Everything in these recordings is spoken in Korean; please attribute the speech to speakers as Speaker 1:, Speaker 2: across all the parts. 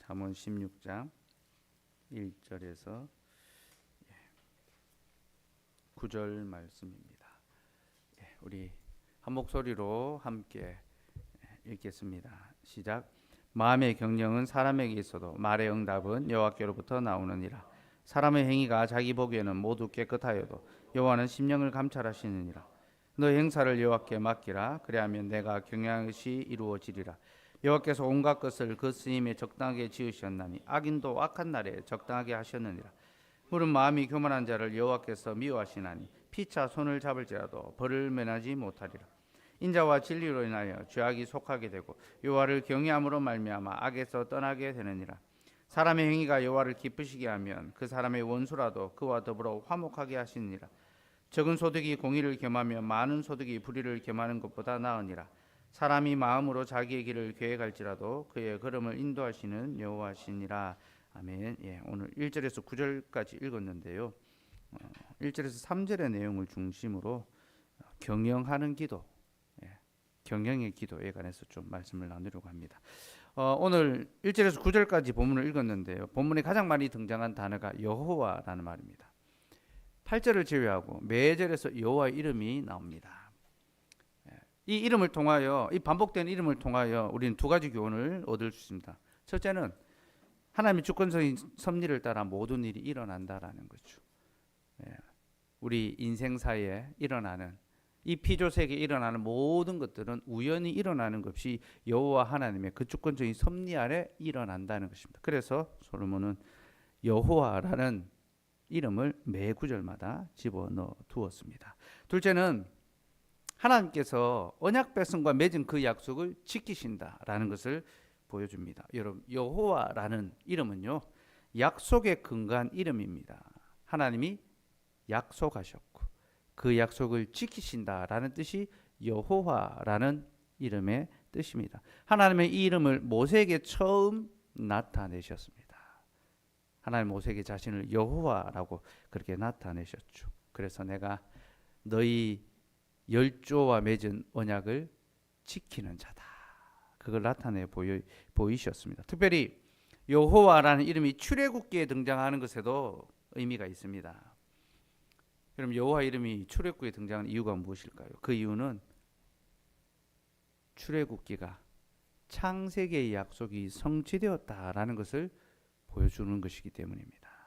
Speaker 1: 잠언 16장 1절에서 9절 말씀입니다. 우리 한 목소리로 함께 읽겠습니다. 시작. 마음의 경영은 사람에게 있어도 말의 응답은 여호와께로부터 나오느니라. 사람의 행위가 자기 보기에는 모두 깨끗하여도 여호와는 심령을 감찰하시느니라. 너의 행사를 여호와께 맡기라. 그리하면 내가 경영한 것이 이루어지리라. 여호와께서 온갖 것을 그 쓰임에 적당하게 지으셨나니 악인도 악한 날에 적당하게 하셨느니라. 물은 마음이 교만한 자를 여호와께서 미워하시나니 피차 손을 잡을지라도 벌을 면하지 못하리라. 인자와 진리로 인하여 죄악이 속하게 되고 여호와를 경외함으로 말미암아 악에서 떠나게 되느니라. 사람의 행위가 여호와를 기쁘시게 하면 그 사람의 원수라도 그와 더불어 화목하게 하시느니라. 적은 소득이 공의를 겸하며 많은 소득이 불의를 겸하는 것보다 나으니라. 사람이 마음으로 자기의 길을 계획할지라도 그의 걸음을 인도하시는 여호와시니라. 아멘. 오늘 1절에서 9절까지 읽었는데요. 1절에서 3절의 내용을 중심으로 경영하는 기도, 경영의 기도에 관해서 좀 말씀을 나누려고 합니다. 오늘 1절에서 9절까지 본문을 읽었는데요. 본문에 가장 많이 등장한 단어가 여호와라는 말입니다. 8절을 제외하고 매절에서 여호와의 이름이 나옵니다. 이 이름을 통하여, 이 반복된 이름을 통하여 우리는 두 가지 교훈을 얻을 수 있습니다. 첫째는 하나님의 주권적인 섭리를 따라 모든 일이 일어난다라는 거죠. 우리 인생사에 일어나는, 이 피조세계에 일어나는 모든 것들은 우연히 일어나는 것이 여호와 하나님의 그 주권적인 섭리 아래 일어난다는 것입니다. 그래서 솔로몬은 여호와라는 이름을 매 구절마다 집어넣어 두었습니다. 둘째는 하나님께서 언약 백성과 맺은 그 약속을 지키신다라는 것을 보여줍니다. 여러분, 여호와라는 이름은요, 약속에 근거한 이름입니다. 하나님이 약속하셨고 그 약속을 지키신다라는 뜻이 여호와라는 이름의 뜻입니다. 하나님의 이 이름을 모세에게 처음 나타내셨습니다. 하나님 모세에게 자신을 여호와라고 그렇게 나타내셨죠. 그래서 내가 너희 열조와 맺은 언약을 지키는 자다. 그걸 나타내 보이셨습니다. 특별히 여호와라는 이름이 출애굽기에 등장하는 것에도 의미가 있습니다. 그럼 여호와 이름이 출애굽기에 등장하는 이유가 무엇일까요? 그 이유는 출애굽기가 창세기의 약속이 성취되었다라는 것을 보여주는 것이기 때문입니다.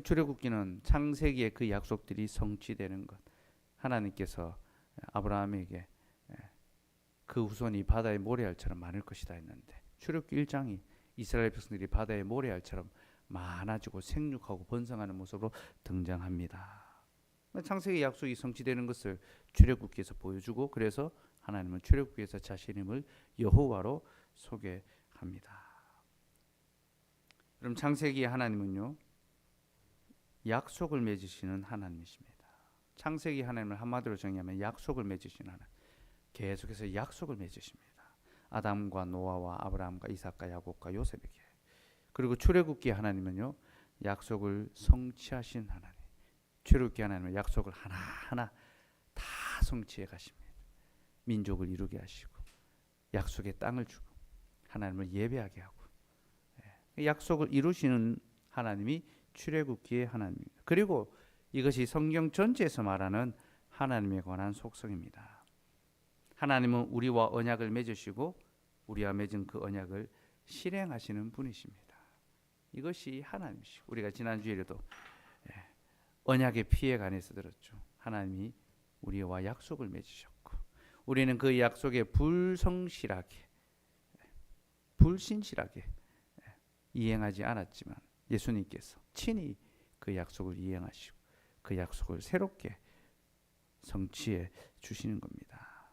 Speaker 1: 출애굽기는 창세기의 그 약속들이 성취되는 것, 하나님께서 아브라함에게 그 후손이 바다의 모래알처럼 많을 것이다 했는데 출애굽기 1장이 이스라엘 백성들이 바다의 모래알처럼 많아지고 생육하고 번성하는 모습으로 등장합니다. 창세기 약속이 성취되는 것을 출애굽기에서 보여주고, 그래서 하나님은 출애굽기에서 자신임을 여호와로 소개합니다. 그럼 창세기의 하나님은요, 약속을 맺으시는 하나님이십니다. 창세기 하나님을 한마디로 정의하면 약속을 맺으시는 하나님. 계속해서 약속을 맺으십니다. 아담과 노아와 아브라함과 이삭과 야곱과 요셉에게. 그리고 출애굽기 하나님은요, 약속을 성취하신 하나님. 출애굽기 하나님은 약속을 하나하나 다 성취해 가십니다. 민족을 이루게 하시고 약속의 땅을 주고 하나님을 예배하게 하고, 약속을 이루시는 하나님이 출애굽기의 하나님입니다. 그리고 이것이 성경 전체에서 말하는 하나님에 관한 속성입니다. 하나님은 우리와 언약을 맺으시고 우리와 맺은 그 언약을 실행하시는 분이십니다. 이것이 하나님이시고, 우리가 지난주에도 언약의 피에 관해서 들었죠. 하나님이 우리와 약속을 맺으셨고 우리는 그 약속에 불성실하게, 불신실하게 이행하지 않았지만 예수님께서 친히 그 약속을 이행하시고 그 약속을 새롭게 성취해 주시는 겁니다.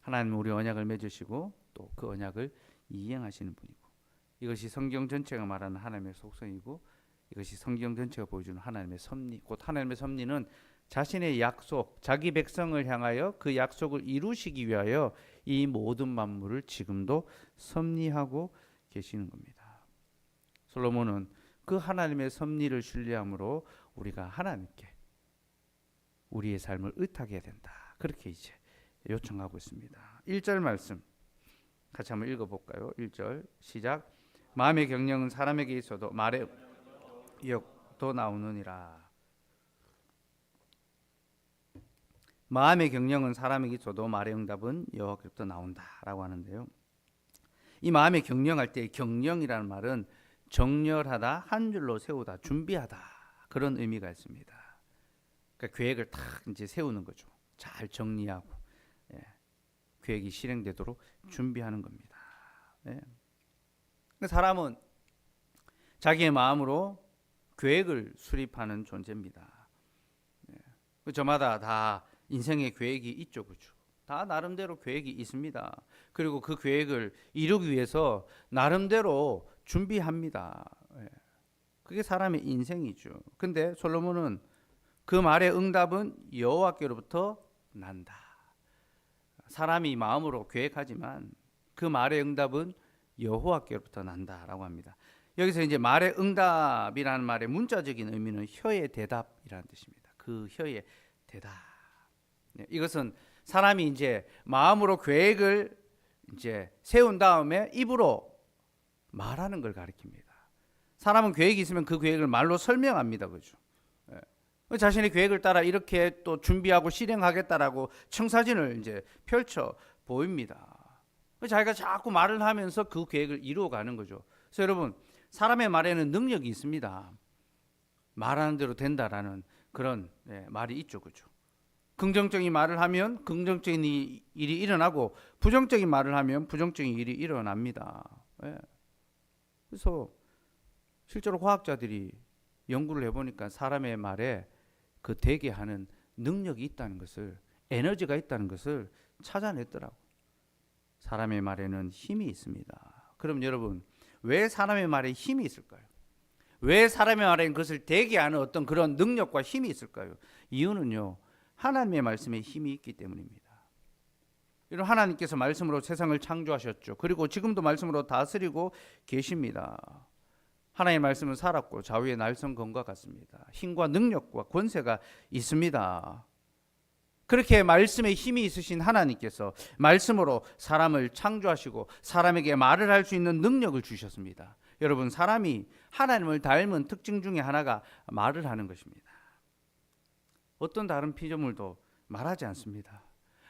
Speaker 1: 하나님은 우리 언약을 맺으시고 또 그 언약을 이행하시는 분이고, 이것이 성경 전체가 말하는 하나님의 속성이고, 이것이 성경 전체가 보여주는 하나님의 섭리, 곧 하나님의 섭리는 자신의 약속, 자기 백성을 향하여 그 약속을 이루시기 위하여 이 모든 만물을 지금도 섭리하고 계시는 겁니다. 솔로몬은 그 하나님의 섭리를 신뢰함으로 우리가 하나님께 우리의 삶을 의탁해야 된다, 그렇게 이제 요청하고 있습니다. 1절 말씀 같이 한번 읽어볼까요? 1절 시작. 마음의 경영은 사람에게 있어도 말의 의욕도 나오느니라. 마음의 경영은 사람에게 있어도 말의 응답은 여호와께로부터 나온다라고 하는데요. 이 마음의 경영할 때 경영이라는 말은 정렬하다, 한 줄로 세우다, 준비하다 그런 의미가 있습니다. 그러니까 계획을 딱 이제 세우는 거죠. 잘 정리하고 계획이 실행되도록 준비하는 겁니다. 사람은 자기의 마음으로 계획을 수립하는 존재입니다. 저마다 다 인생의 계획이 있죠, 그렇죠? 다 나름대로 계획이 있습니다. 그리고 그 계획을 이루기 위해서 나름대로 준비합니다. 그게 사람의 인생이죠. 근데 솔로몬은 그 말의 응답은 여호와께로부터 난다. 사람이 마음으로 계획하지만 그 말의 응답은 여호와께로부터 난다라고 합니다. 여기서 이제 말의 응답이라는 말의 문자적인 의미는 혀의 대답이라는 뜻입니다. 그 혀의 대답. 이것은 사람이 이제 마음으로 계획을 이제 세운 다음에 입으로 말하는 걸 가리킵니다. 사람은 계획이 있으면 그 계획을 말로 설명합니다, 그죠? 자신의 계획을 따라 이렇게 또 준비하고 실행하겠다라고 청사진을 이제 펼쳐 보입니다. 자기가 자꾸 말을 하면서 그 계획을 이루어가는 거죠. 그래서 여러분, 사람의 말에는 능력이 있습니다. 말하는 대로 된다라는 그런 말이 있죠, 그죠? 긍정적인 말을 하면 긍정적인 일이 일어나고 부정적인 말을 하면 부정적인 일이 일어납니다. 그래서 실제로 과학자들이 연구를 해보니까 사람의 말에 그 되게 하는 능력이 있다는 것을, 에너지가 있다는 것을 찾아냈더라고. 사람의 말에는 힘이 있습니다. 그럼 여러분, 왜 사람의 말에 힘이 있을까요? 왜 사람의 말에 그것을 되게 하는 어떤 그런 능력과 힘이 있을까요? 이유는요, 하나님의 말씀에 힘이 있기 때문입니다. 이런 하나님께서 말씀으로 세상을 창조하셨죠. 그리고 지금도 말씀으로 다스리고 계십니다. 하나님의 말씀은 살았고 좌우의 날성검과 같습니다. 힘과 능력과 권세가 있습니다. 그렇게 말씀에 힘이 있으신 하나님께서 말씀으로 사람을 창조하시고 사람에게 말을 할 수 있는 능력을 주셨습니다. 여러분, 사람이 하나님을 닮은 특징 중에 하나가 말을 하는 것입니다. 어떤 다른 피조물도 말하지 않습니다.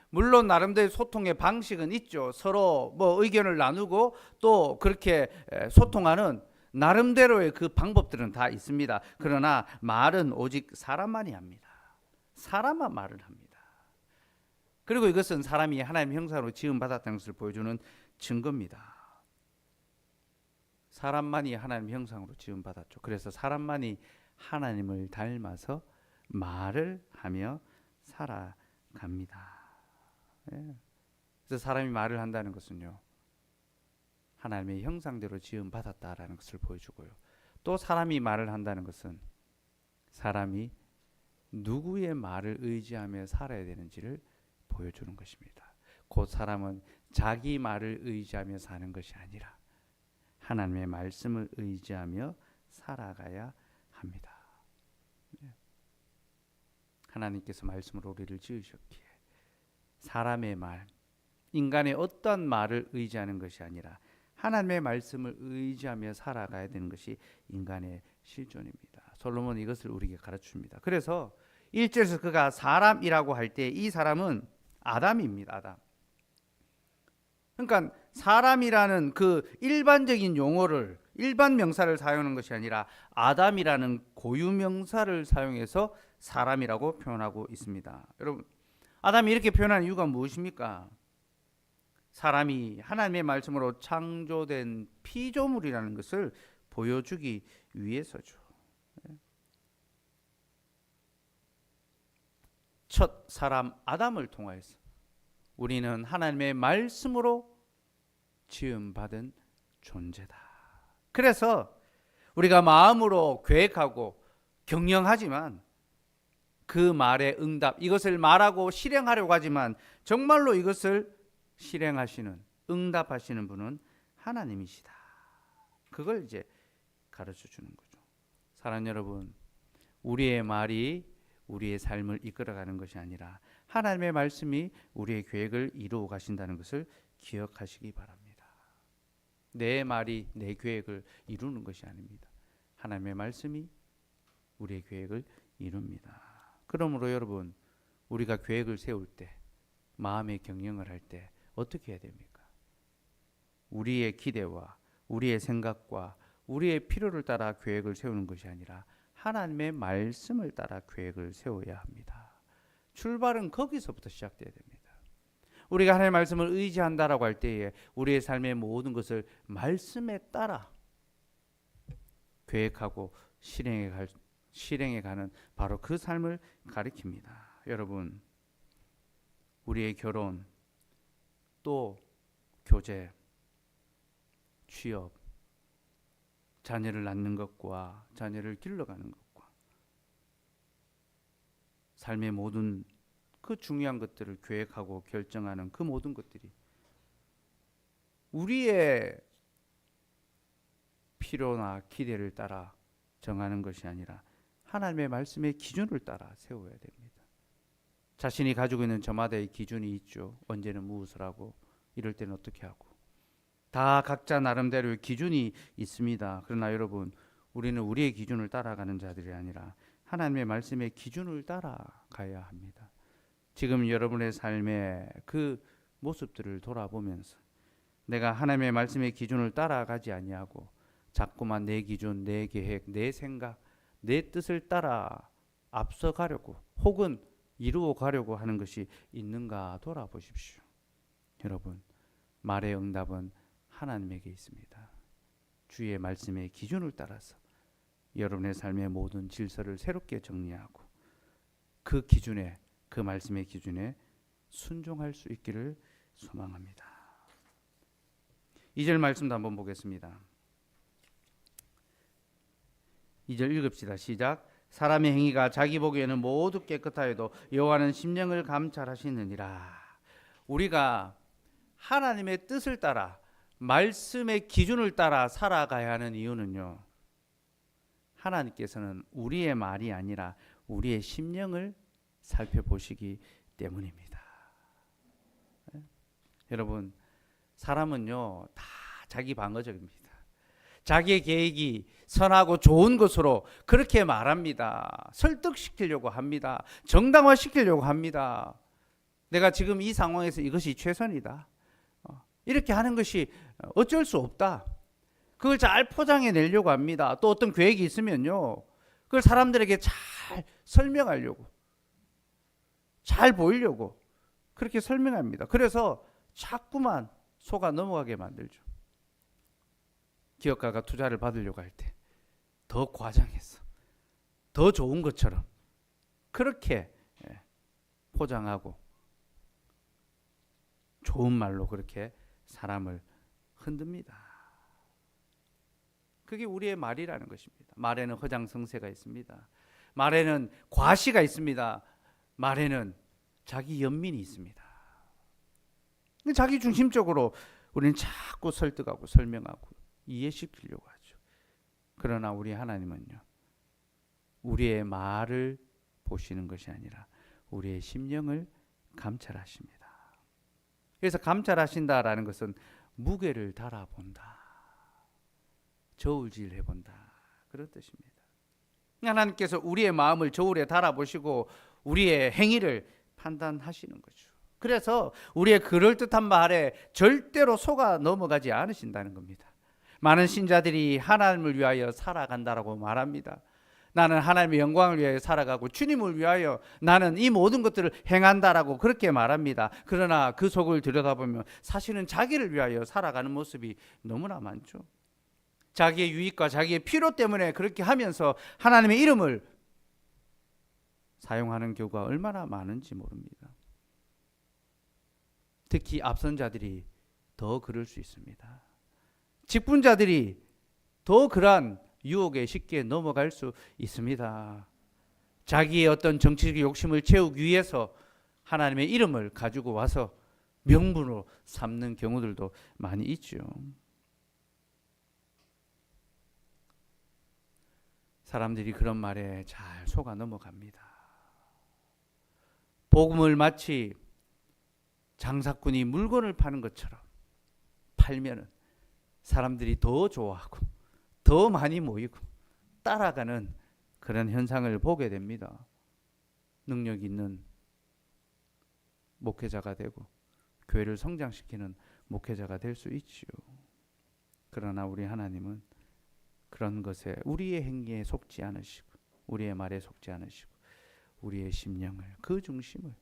Speaker 1: 물론 나름대로 소통의 방식은 있죠. 서로 뭐 의견을 나누고 또 그렇게 소통하는 나름대로의 그 방법들은 다 있습니다. 그러나 말은 오직 사람만이 합니다. 사람만 말을 합니다. 그리고 이것은 사람이 하나님의 형상으로 지음받았다는 것을 보여주는 증거입니다. 사람만이 하나님의 형상으로 지음받았죠. 그래서 사람만이 하나님을 닮아서 말을 하며 살아갑니다. 그래서 사람이 말을 한다는 것은요, 하나님의 형상대로 지음받았다라는 것을 보여주고요. 또 사람이 말을 한다는 것은 사람이 누구의 말을 의지하며 살아야 되는지를 보여주는 것입니다. 곧 사람은 자기 말을 의지하며 사는 것이 아니라 하나님의 말씀을 의지하며 살아가야 합니다. 하나님께서 말씀으로 우리를 지으셨기에 사람의 말, 인간의 어떤 말을 의지하는 것이 아니라 하나님의 말씀을 의지하며 살아가야 되는 것이 인간의 실존입니다. 솔로몬은 이것을 우리에게 가르칩니다. 그래서 1절에서 그가 사람이라고 할 때 이 사람은 아담입니다. 아담. 그러니까 사람이라는 그 일반적인 용어를, 일반 명사를 사용하는 것이 아니라 아담이라는 고유 명사를 사용해서 사람이라고 표현하고 있습니다. 여러분, 아담이 이렇게 표현하는 이유가 무엇입니까? 사람이 하나님의 말씀으로 창조된 피조물이라는 것을 보여주기 위해서죠. 첫 사람 아담을 통하여서 우리는 하나님의 말씀으로 지음받은 존재다. 그래서 우리가 마음으로 계획하고 경영하지만 그 말의 응답, 이것을 말하고 실행하려고 하지만 정말로 이것을 실행하시는, 응답하시는 분은 하나님이시다. 그걸 이제 가르쳐 주는 거죠. 사랑하는 여러분, 우리의 말이 우리의 삶을 이끌어가는 것이 아니라 하나님의 말씀이 우리의 계획을 이루어 가신다는 것을 기억하시기 바랍니다. 내 말이 내 계획을 이루는 것이 아닙니다. 하나님의 말씀이 우리의 계획을 이룹니다. 그러므로 여러분, 우리가 계획을 세울 때, 마음의 경영을 할 때 어떻게 해야 됩니까? 우리의 기대와 우리의 생각과 우리의 필요를 따라 계획을 세우는 것이 아니라 하나님의 말씀을 따라 계획을 세워야 합니다. 출발은 거기서부터 시작돼야 됩니다. 우리가 하나님의 말씀을 의지한다라고 할 때에 우리의 삶의 모든 것을 말씀에 따라 계획하고 실행해 가는 바로 그 삶을 가리킵니다. 여러분, 우리의 결혼, 또 교제, 취업, 자녀를 낳는 것과 자녀를 길러가는 것과 삶의 모든 그 중요한 것들을 계획하고 결정하는 그 모든 것들이 우리의 필요나 기대를 따라 정하는 것이 아니라 하나님의 말씀의 기준을 따라 세워야 됩니다. 자신이 가지고 있는 저마다의 기준이 있죠. 언제는 무엇을 하고 이럴 때는 어떻게 하고 다 각자 나름대로의 기준이 있습니다. 그러나 여러분, 우리는 우리의 기준을 따라가는 자들이 아니라 하나님의 말씀의 기준을 따라가야 합니다. 지금 여러분의 삶의 그 모습들을 돌아보면서 내가 하나님의 말씀의 기준을 따라가지 아니하고 자꾸만 내 기준, 내 계획, 내 생각, 내 뜻을 따라 앞서가려고 혹은 이루어 가려고 하는 것이 있는가 돌아보십시오. 여러분, 말의 응답은 하나님에게 있습니다. 주의 말씀의 기준을 따라서 여러분의 삶의 모든 질서를 새롭게 정리하고 그 기준에, 그 말씀의 기준에 순종할 수 있기를 소망합니다. 2절 말씀도 한번 보겠습니다. 2절 읽읍시다. 시작. 사람의 행위가 자기 보기에는 모두 깨끗하여도 여호와는 심령을 감찰하시느니라. 우리가 하나님의 뜻을 따라 말씀의 기준을 따라 살아가야 하는 이유는요, 하나님께서는 우리의 말이 아니라 우리의 심령을 살펴보시기 때문입니다. 여러분, 사람은요 다 자기 방어적입니다. 자기의 계획이 선하고 좋은 것으로 그렇게 말합니다. 설득시키려고 합니다. 정당화시키려고 합니다. 내가 지금 이 상황에서 이것이 최선이다. 이렇게 하는 것이 어쩔 수 없다. 그걸 잘 포장해 내려고 합니다. 또 어떤 계획이 있으면요, 그걸 사람들에게 잘 설명하려고, 잘 보이려고 그렇게 설명합니다. 그래서 자꾸만 속아 넘어가게 만들죠. 기업가가 투자를 받으려고 할 때 더 과장해서 더 좋은 것처럼 그렇게 포장하고 좋은 말로 그렇게 사람을 흔듭니다. 그게 우리의 말이라는 것입니다. 말에는 허장성세가 있습니다. 말에는 과시가 있습니다. 말에는 자기 연민이 있습니다. 자기 중심적으로 우리는 자꾸 설득하고 설명하고 이해시키려고 하죠. 그러나 우리 하나님은요, 우리의 말을 보시는 것이 아니라 우리의 심령을 감찰하십니다. 그래서 감찰하신다라는 것은 무게를 달아본다, 저울질해본다, 그런 뜻입니다. 하나님께서 우리의 마음을 저울에 달아보시고 우리의 행위를 판단하시는 거죠. 그래서 우리의 그럴듯한 말에 절대로 속아 넘어가지 않으신다는 겁니다. 많은 신자들이 하나님을 위하여 살아간다라고 말합니다. 나는 하나님의 영광을 위하여 살아가고 주님을 위하여 나는 이 모든 것들을 행한다라고 그렇게 말합니다. 그러나 그 속을 들여다보면 사실은 자기를 위하여 살아가는 모습이 너무나 많죠. 자기의 유익과 자기의 필요 때문에 그렇게 하면서 하나님의 이름을 사용하는 경우가 얼마나 많은지 모릅니다. 특히 앞선 자들이 더 그럴 수 있습니다. 직분자들이 더 그러한 유혹에 쉽게 넘어갈 수 있습니다. 자기의 어떤 정치적 욕심을 채우기 위해서 하나님의 이름을 가지고 와서 명분으로 삼는 경우들도 많이 있죠. 사람들이 그런 말에 잘 속아 넘어갑니다. 복음을 마치 장사꾼이 물건을 파는 것처럼 팔면은 사람들이 더 좋아하고 더 많이 모이고 따라가는 그런 현상을 보게 됩니다. 능력 있는 목회자가 되고 교회를 성장시키는 목회자가 될 수 있지요. 그러나 우리 하나님은 그런 것에 우리의 행위에 속지 않으시고 우리의 말에 속지 않으시고 우리의 심령을 그 중심을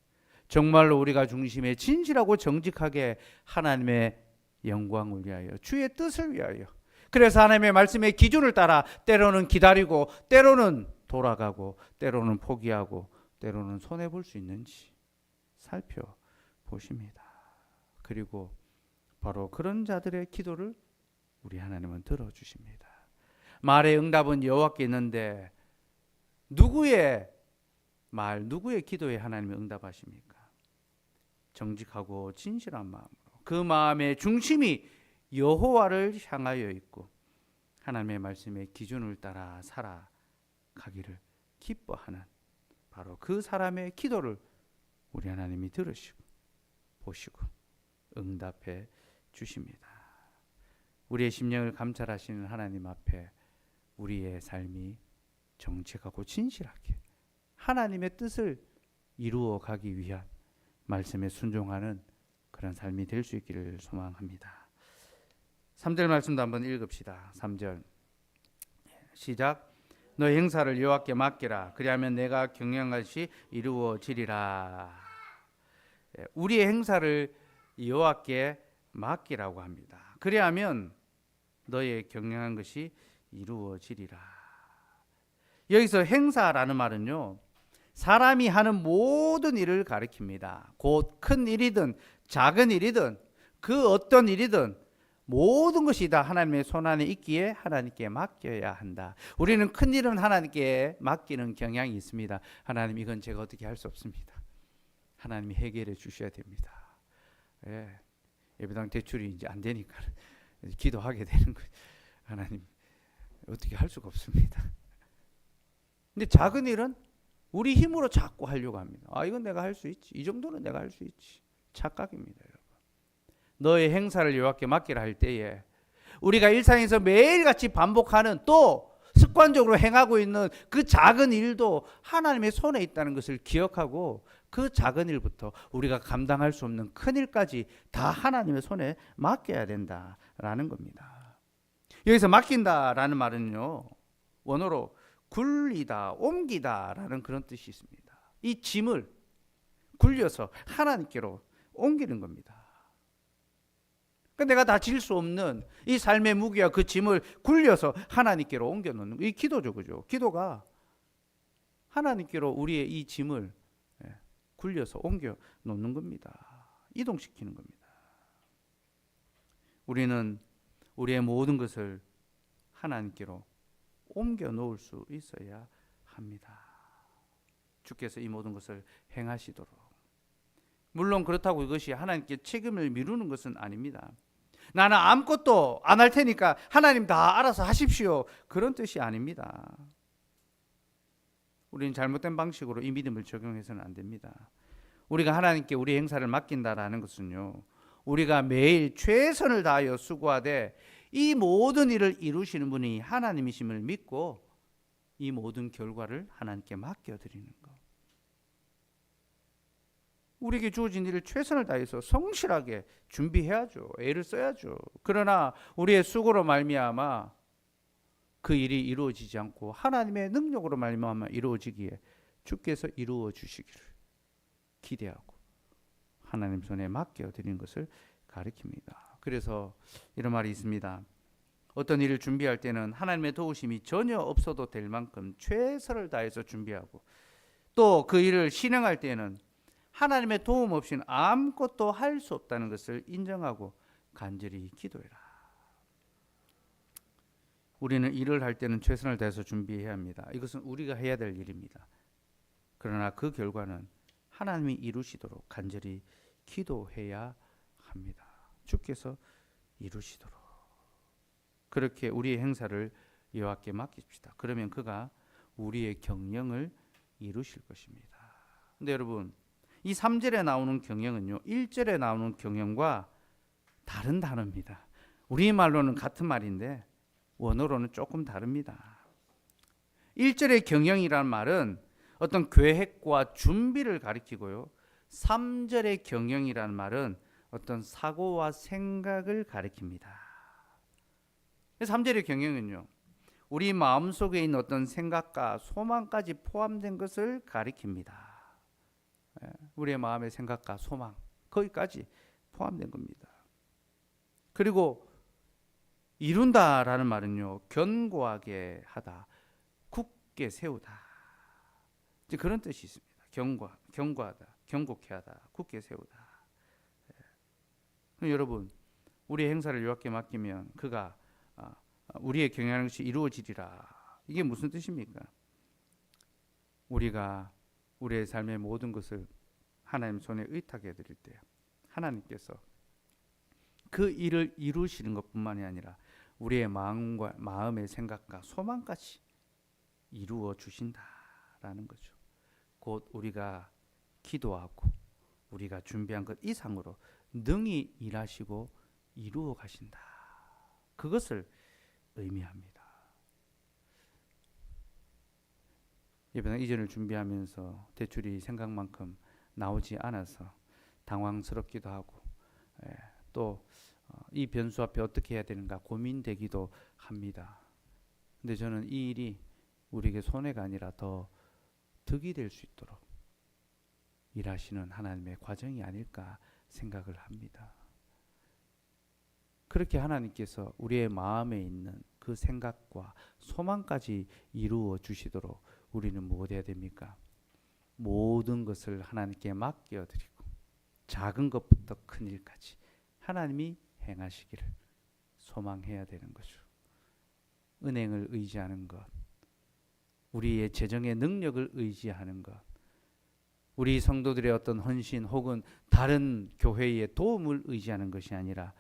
Speaker 1: 정말로 우리가 중심에 진실하고 정직하게 하나님의 영광을 위하여 주의 뜻을 위하여 그래서 하나님의 말씀의 기준을 따라 때로는 기다리고 때로는 돌아가고 때로는 포기하고 때로는 손해볼 수 있는지 살펴보십니다. 그리고 바로 그런 자들의 기도를 우리 하나님은 들어주십니다. 말의 응답은 여호와께 있는데 누구의 말, 누구의 기도에 하나님이 응답하십니까? 정직하고 진실한 마음으로 그 마음의 중심이 여호와를 향하여 있고 하나님의 말씀의 기준을 따라 살아가기를 기뻐하는 바로 그 사람의 기도를 우리 하나님이 들으시고 보시고 응답해 주십니다. 우리의 심령을 감찰하시는 하나님 앞에 우리의 삶이 정직하고 진실하게 하나님의 뜻을 이루어 가기 위한 말씀에 순종하는 그런 삶이 될 수 있기를 소망합니다. 3절 말씀도 한번 읽읍시다. 3절 시작. 너의 행사를 여호와께 맡기라. 그리하면 내가 경영한 것이 이루어지리라. 우리의 행사를 여호와께 맡기라고 합니다. 그리하면 너의 경영한 것이 이루어지리라. 여기서 행사라는 말은요, 사람이 하는 모든 일을 가리킵니다. 곧 큰 일이든 작은 일이든 그 어떤 일이든 모든 것이 다 하나님의 손안에 있기에 하나님께 맡겨야 한다. 우리는 큰 일은 하나님께 맡기는 경향이 있습니다. 하나님 이건 제가 어떻게 할 수 없습니다. 하나님이 해결해 주셔야 됩니다. 예, 예배당 대출이 이제 안 되니까 기도하게 되는 거예요. 하나님 어떻게 할 수가 없습니다. 근데 작은 일은 우리 힘으로 자꾸 하려고 합니다. 아, 이건 내가 할 수 있지. 이 정도는 내가 할 수 있지. 착각입니다, 여러분. 너의 행사를 여호와께 맡기라 할 때에 우리가 일상에서 매일같이 반복하는 또 습관적으로 행하고 있는 그 작은 일도 하나님의 손에 있다는 것을 기억하고 그 작은 일부터 우리가 감당할 수 없는 큰 일까지 다 하나님의 손에 맡겨야 된다라는 겁니다. 여기서 맡긴다라는 말은요, 원어로 굴리다, 옮기다라는 그런 뜻이 있습니다. 이 짐을 굴려서 하나님께로 옮기는 겁니다. 그러니까 내가 다 질 수 없는 이 삶의 무게와 그 짐을 굴려서 하나님께로 옮겨놓는 이 기도죠, 그죠? 기도가 하나님께로 우리의 이 짐을 굴려서 옮겨놓는 겁니다. 이동시키는 겁니다. 우리는 우리의 모든 것을 하나님께로 옮겨 놓을 수 있어야 합니다. 주께서 이 모든 것을 행하시도록. 물론 그렇다고 이것이 하나님께 책임을 미루는 것은 아닙니다. 나는 아무것도 안 할 테니까 하나님 다 알아서 하십시오. 그런 뜻이 아닙니다. 우리는 잘못된 방식으로 이 믿음을 적용해서는 안 됩니다. 우리가 하나님께 우리 행사를 맡긴다라는 것은요, 우리가 매일 최선을 다하여 수고하되 이 모든 일을 이루시는 분이 하나님이심을 믿고 이 모든 결과를 하나님께 맡겨드리는 것. 우리에게 주어진 일을 최선을 다해서 성실하게 준비해야죠. 애를 써야죠. 그러나 우리의 수고로 말미암아 그 일이 이루어지지 않고 하나님의 능력으로 말미암아 이루어지기에 주께서 이루어 주시기를 기대하고 하나님 손에 맡겨드리는 것을 가리킵니다. 그래서 이런 말이 있습니다. 어떤 일을 준비할 때는 하나님의 도우심이 전혀 없어도 될 만큼 최선을 다해서 준비하고 또 그 일을 실행할 때는 하나님의 도움 없이는 아무것도 할 수 없다는 것을 인정하고 간절히 기도해라. 우리는 일을 할 때는 최선을 다해서 준비해야 합니다. 이것은 우리가 해야 될 일입니다. 그러나 그 결과는 하나님이 이루시도록 간절히 기도해야 합니다. 주께서 이루시도록. 그렇게 우리의 행사를 여호와께 맡깁시다. 그러면 그가 우리의 경영을 이루실 것입니다. 근데 여러분, 이 3절에 나오는 경영은요, 1절에 나오는 경영과 다른 단어입니다. 우리말로는 같은 말인데 원어로는 조금 다릅니다. 1절의 경영이라는 말은 어떤 계획과 준비를 가리키고요. 3절의 경영이라는 말은 어떤 사고와 생각을 가리킵니다. 3절의 경영은요, 우리 마음속에 있는 어떤 생각과 소망까지 포함된 것을 가리킵니다. 우리의 마음의 생각과 소망, 거기까지 포함된 겁니다. 그리고 이룬다라는 말은요, 견고하게 하다, 굳게 세우다, 이제 그런 뜻이 있습니다. 견고하다, 견고케 하다, 굳게 세우다. 여러분, 우리의 행사를 여호와께 맡기면 그가 우리의 경영하는 것이 이루어지리라. 이게 무슨 뜻입니까? 우리가 우리의 삶의 모든 것을 하나님 손에 의탁해 드릴 때 하나님께서 그 일을 이루시는 것뿐만이 아니라 우리의 마음의 생각과 소망까지 이루어 주신다라는 거죠. 곧 우리가 기도하고 우리가 준비한 것 이상으로 능히 일하시고 이루어 가신다. 그것을 의미합니다. 이번에 이전을 준비하면서 대출이 생각만큼 나오지 않아서 당황스럽기도 하고, 또 이 변수 앞에 어떻게 해야 되는가 고민되기도 합니다. 근데 저는 이 일이 우리에게 손해가 아니라 더 득이 될 수 있도록 일하시는 하나님의 과정이 아닐까 생각을 합니다. 그렇게 하나님께서 우리의 마음에 있는 그 생각과 소망까지 이루어 주시도록 우리는 무엇 해야 됩니까? 모든 것을 하나님께 맡겨드리고 작은 것부터 큰 일까지 하나님이 행하시기를 소망해야 되는 거죠. 은행을 의지하는 것, 우리의 재정의 능력을 의지하는 것, 우리 성도들의 어떤 헌신 혹은 다른 교회의 도움을 의지하는 것이 아니라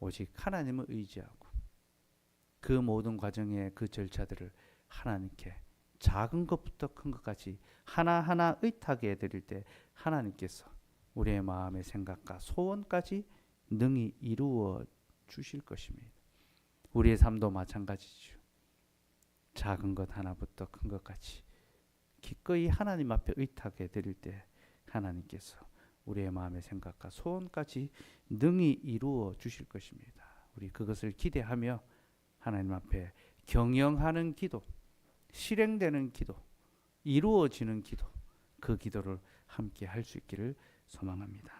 Speaker 1: 오직 하나님을 의지하고 그 모든 과정의 그 절차들을 하나님께 작은 것부터 큰 것까지 하나하나 의탁해 드릴 때 하나님께서 우리의 마음의 생각과 소원까지 능히 이루어 주실 것입니다. 우리의 삶도 마찬가지죠. 작은 것 하나부터 큰 것까지 기꺼이 하나님 앞에 의탁해 드릴 때 하나님께서 우리의 마음의 생각과 소원까지 능히 이루어 주실 것입니다. 우리 그것을 기대하며 하나님 앞에 경영하는 기도, 실행되는 기도, 이루어지는 기도, 그 기도를 함께 할 수 있기를 소망합니다.